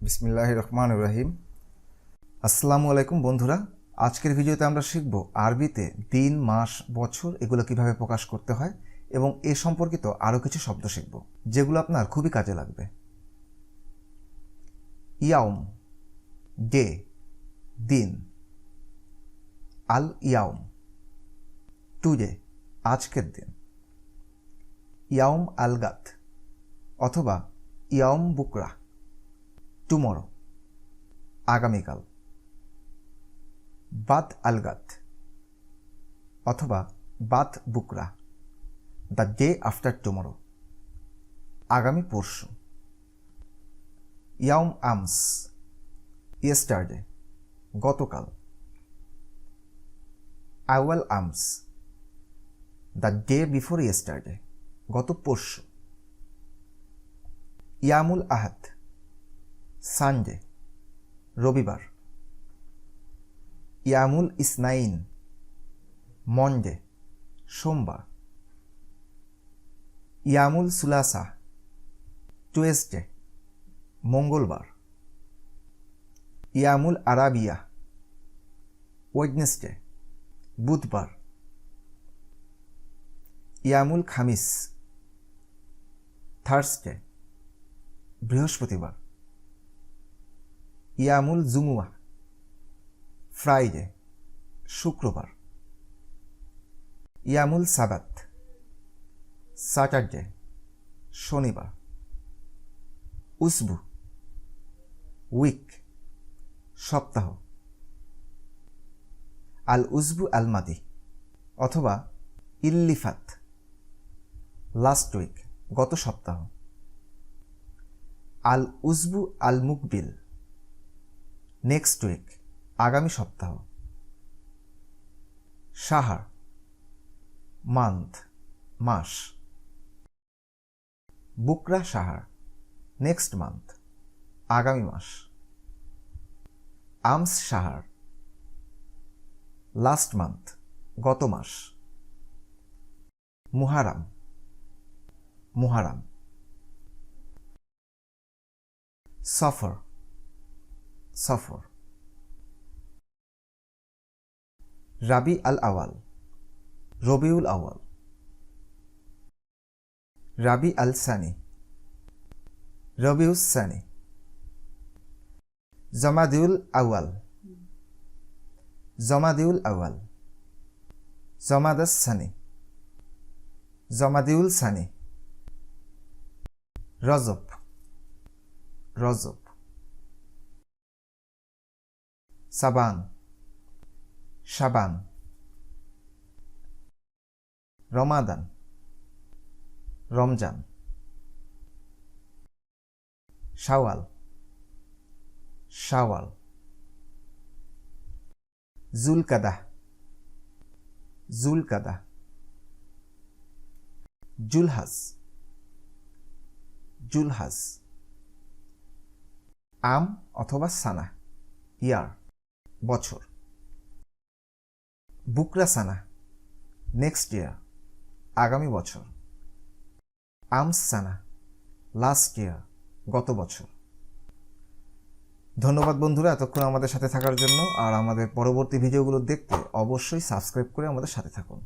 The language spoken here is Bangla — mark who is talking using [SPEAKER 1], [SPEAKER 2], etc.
[SPEAKER 1] বিসমিল্লাহির রহমানির রহিম। আসসালামু আলাইকুম বন্ধুরা। আজকের ভিডিওতে আমরা শিখব আরবিতে দিন, মাস, বছর এগুলো কিভাবে প্রকাশ করতে হয় এবং এ সম্পর্কিত আরও কিছু শব্দ শিখব যেগুলো আপনার খুবই কাজে লাগবে। ইয়াউম, ডে, দিন। আল ইয়াউম, টুডে, আজকের দিন। ইয়াউম আল গাদ অথবা ইয়াউম বুকরা, টুমরো, আগামীকাল। বাদ আলগাত অথবা বাদ বুকরা, দ্য ডে আফটার টুমরো, আগামী পরশু। ইয়াউম আমস, ইয়েস্টারডে, গতকাল। আওয়াল আমস, দ্য ডে বিফোর ইয়েস্টারডে, গত পরশু। ইয়ামুল আহাদ, সানডে, রবিবার। ইয়ামুল ইসনাইন, মন্ডে, সোমবার। ইয়ামুল সুলাসা, টুয়েসডে, মঙ্গলবার। ইয়ামুল আরাবিয়া, ওয়েডনেসডে, বুধবার। ইয়ামুল খামিস, থার্সডে, বৃহস্পতিবার। ইয়ামুল জুমুয়া, ফ্রাইডে, শুক্রবার। ইয়ামুল সাবাত, স্যাটারডে, শনিবার। উসবু, উইক, সপ্তাহ। আল উসবু আল মাদি অথবা ইল্লিফাত, লাস্ট উইক, গত সপ্তাহ। আল উসবু আল মুকবিল, নেক্সট উইক, আগামী সপ্তাহ। শাহার, মান্থ, মাস। বুকরা শাহার, নেক্সট মান্থ, আগামী মাস। আমস শাহার, লাস্ট মান্থ, গত মাস। মুহারাম, মুহারাম। সফর, সফর। রাবি আল আওয়াল, রবিউল আওয়াল। রাবি আল সানি, রবিউস সানি। জমাদিউল আওয়াল, জমাদিউল আওয়াল। জমাদাস সানি, জমাদিউল সানি। রজব, রজব। সাবান, শাবান। রমাদান, রমজান। শাওয়াল, শাওয়াল। জুলকাদা, জুলকাদা। জুলহাজ, জুলহাজ। আম অথবা সানা, ইয়ার, বছর। বুকরা সানা, নেক্সট ইয়ার, আগামী বছর। আমস সানা, লাস্ট ইয়ার, গত বছর। ধন্যবাদ বন্ধুরা এতক্ষণ আমাদের সাথে থাকার জন্য। আর আমাদের পরবর্তী ভিডিওগুলো দেখতে অবশ্যই সাবস্ক্রাইব করে আমাদের সাথে থাকুন।